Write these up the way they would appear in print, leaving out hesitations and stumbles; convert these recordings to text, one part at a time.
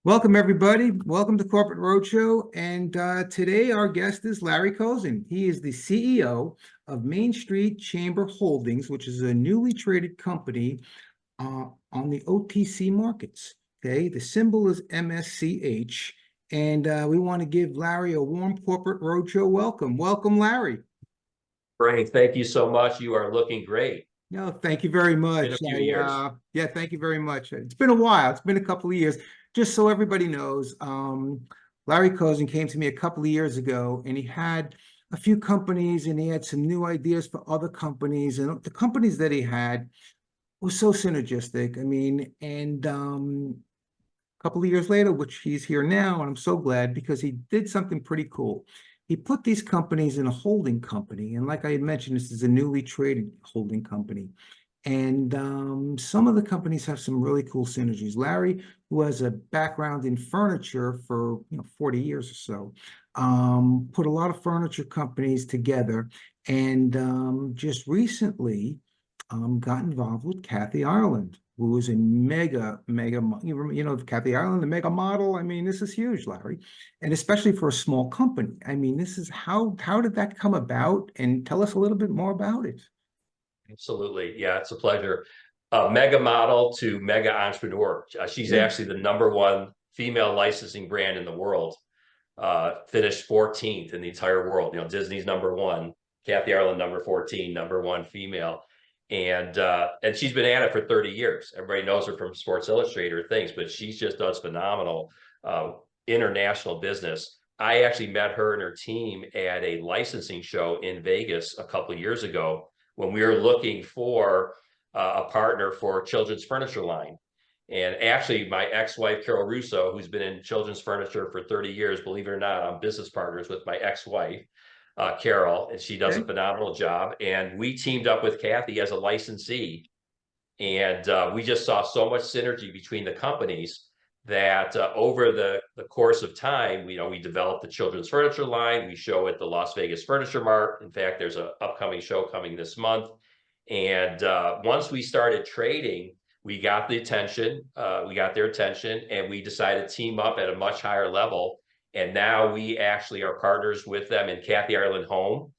Welcome, everybody. Welcome to Corporate Roadshow. And today our guest is Larry Kozin. He is the CEO of Main Street Chamber Holdings, which is a newly traded company on the OTC markets. Okay, the symbol is MSCH. And we want to give Larry a warm Corporate Roadshow welcome. Welcome, Larry. Frank, thank you so much. You are looking great. No, thank you very much. Been a few years. Yeah, thank you very much. It's been a while. It's been a couple of years. Just so everybody knows, Larry Kozin came to me a couple of years ago, and he had a few companies, and he had some new ideas for other companies, and the companies that he had were so synergistic. I mean, and a couple of years later, which he's here now, and I'm so glad because he did something pretty cool. He put these companies in a holding company. And like I had mentioned, this is a newly traded holding company. And some of the companies have some really cool synergies. Larry, who has a background in furniture for 40 years or so, put a lot of furniture companies together, and just recently got involved with Kathy Ireland, who is a mega, Kathy Ireland, the mega model. I mean, this is huge, Larry, and especially for a small company. I mean, this is how did that come about? And tell us a little bit more about it. Absolutely. Yeah, it's a pleasure. Mega model to mega entrepreneur. She's actually the #1 female licensing brand in the world. Finished 14th in the entire world. Disney's #1, Kathy Ireland #14, #1 female. And she's been at it for 30 years. Everybody knows her from Sports Illustrated things, but she's just does phenomenal international business. I actually met her and her team at a licensing show in Vegas a couple of years ago when we were looking for a partner for children's furniture line. And actually, my ex-wife, Carol Russo, who's been in children's furniture for 30 years, believe it or not, I'm business partners with my ex-wife, Carol, and she does a phenomenal job. And we teamed up with Kathy as a licensee. And we just saw so much synergy between the companies that over the course of time, we developed the children's furniture line. We show at the Las Vegas Furniture Mart. In fact, there's an upcoming show coming this month. And once we started trading, we got their attention, and we decided to team up at a much higher level. And now we actually are partners with them in Kathy Ireland Home,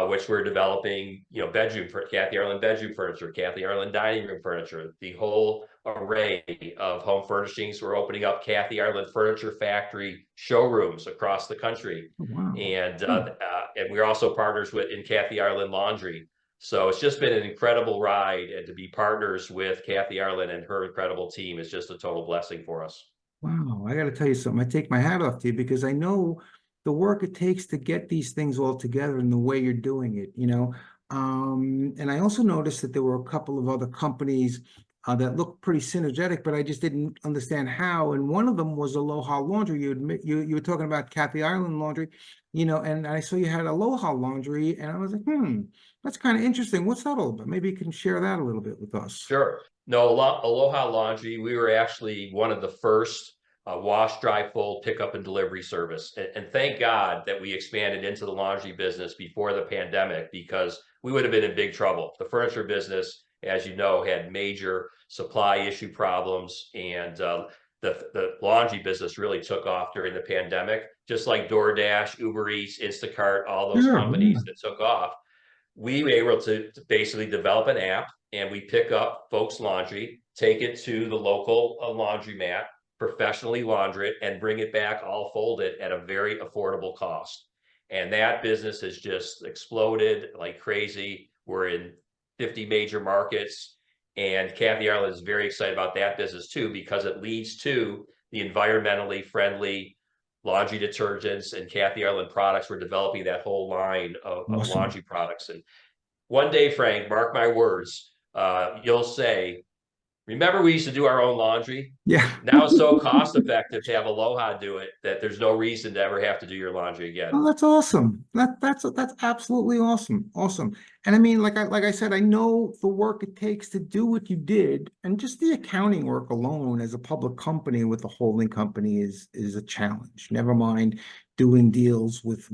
which we're developing, bedroom for Kathy Ireland bedroom furniture, Kathy Ireland dining room furniture, the whole array of home furnishings. We're opening up Kathy Ireland Furniture Factory showrooms across the country. Oh, wow. And we're also partners in Kathy Ireland Laundry. So it's just been an incredible ride, and to be partners with Kathy Ireland and her incredible team is just a total blessing for us. Wow, I got to tell you something. I take my hat off to you because I know the work it takes to get these things all together and the way you're doing it, And I also noticed that there were a couple of other companies that looked pretty synergetic, but I just didn't understand how. And one of them was Aloha Laundry. You were talking about Kathy Ireland Laundry, and I saw you had Aloha Laundry, and I was like, that's kind of interesting. What's that all about? Maybe you can share that a little bit with us. Sure. No, Aloha Laundry, we were actually one of the first wash, dry, fold, pickup, and delivery service. And thank God that we expanded into the laundry business before the pandemic, because we would have been in big trouble. The furniture business, as you know, had major supply issue problems, and the laundry business really took off during the pandemic, just like DoorDash, Uber Eats, Instacart, all those companies that took off. We were able to basically develop an app, and we pick up folks' laundry, take it to the local laundromat, professionally launder it, and bring it back all folded at a very affordable cost. And that business has just exploded like crazy. We're in 50 major markets, and Kathy Ireland is very excited about that business too, because it leads to the environmentally friendly laundry detergents and Kathy Ireland products. We're developing that whole line of laundry products. And one day, Frank, mark my words, you'll say, remember we used to do our own laundry? Yeah. Now it's so cost effective to have Aloha do it that there's no reason to ever have to do your laundry again. Oh, that's awesome. That's absolutely awesome. Awesome. And I mean, like I said, I know the work it takes to do what you did, and just the accounting work alone as a public company with a holding company is a challenge. Never mind doing deals with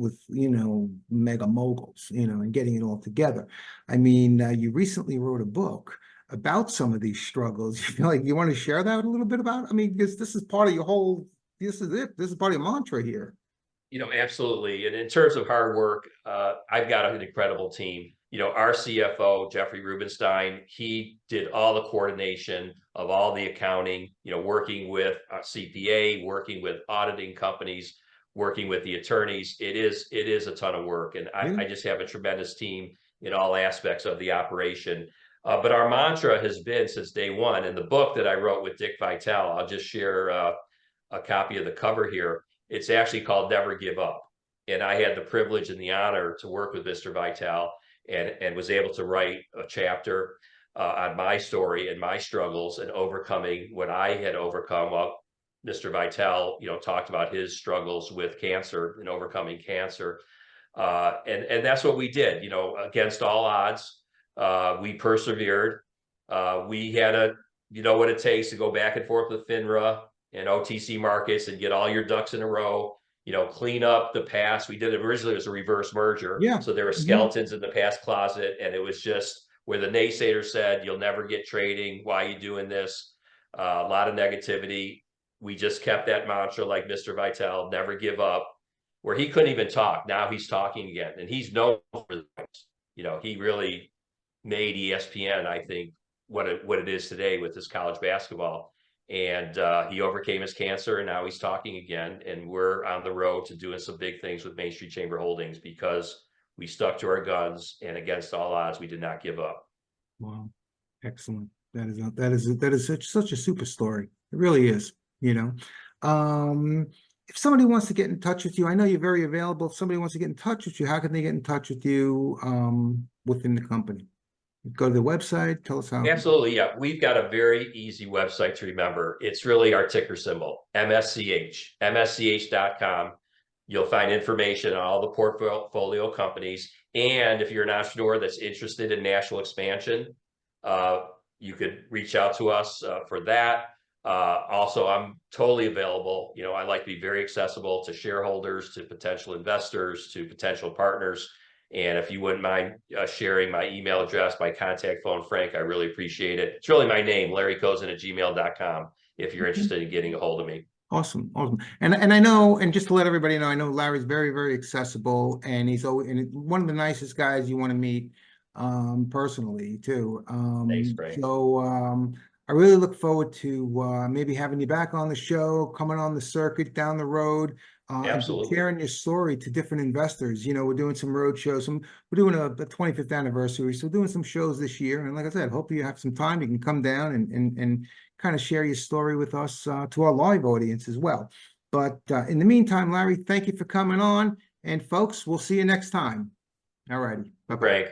mega moguls, and getting it all together. I mean, you recently wrote a book about some of these struggles. You want to share that a little bit about? I mean, because this is part of your whole this is it. This is part of your mantra here. Absolutely. And in terms of hard work, I've got an incredible team. Our CFO, Jeffrey Rubenstein, he did all the coordination of all the accounting, working with CPA, working with auditing companies, working with the attorneys. It is a ton of work. And I just have a tremendous team in all aspects of the operation. But our mantra has been since day one, and the book that I wrote with Dick Vitale, I'll just share a copy of the cover here. It's actually called Never Give Up. And I had the privilege and the honor to work with Mr. Vitale and was able to write a chapter on my story and my struggles and overcoming what I had overcome while Mr. Vitale, talked about his struggles with cancer and overcoming cancer. And that's what we did, against all odds. We persevered. We had what it takes to go back and forth with FINRA and OTC markets and get all your ducks in a row, clean up the past. We did it originally as a reverse merger. Yeah. So there were skeletons in the past closet, and it was just where the naysayers said, you'll never get trading. Why are you doing this? A lot of negativity. We just kept that mantra like Mr. Vitale, never give up, where he couldn't even talk. Now he's talking again, and he's known for that. He really made ESPN, I think, what it is today with this college basketball. And he overcame his cancer, and now he's talking again. And we're on the road to doing some big things with Main Street Chamber Holdings because we stuck to our guns, and against all odds, we did not give up. Wow, excellent. That is such a super story. It really is. If somebody wants to get in touch with you, I know you're very available. If somebody wants to get in touch with you, how can they get in touch with you within the company? Go to the website, tell us how. Absolutely, yeah. We've got a very easy website to remember. It's really our ticker symbol, MSCH, MSCH.com. You'll find information on all the portfolio companies. And if you're an entrepreneur that's interested in national expansion, you could reach out to us for that. Also, I'm totally available. I like to be very accessible to shareholders, to potential investors, to potential partners. And if you wouldn't mind sharing my email address, my contact phone, Frank, I really appreciate it. It's really my name, LarryKozin@gmail.com, if you're interested in getting a hold of me. Awesome. And I know, and just to let everybody know, I know Larry's very, very accessible, and he's always one of the nicest guys you want to meet personally too. Thanks, Frank. So I really look forward to maybe having you back on the show, coming on the circuit down the road, Absolutely. and sharing your story to different investors. We're doing some road shows. We're doing a 25th anniversary, so we're doing some shows this year. And like I said, hopefully you have some time. You can come down and kind of share your story with us to our live audience as well. But in the meantime, Larry, thank you for coming on. And folks, we'll see you next time. All righty. Bye-bye. Frank.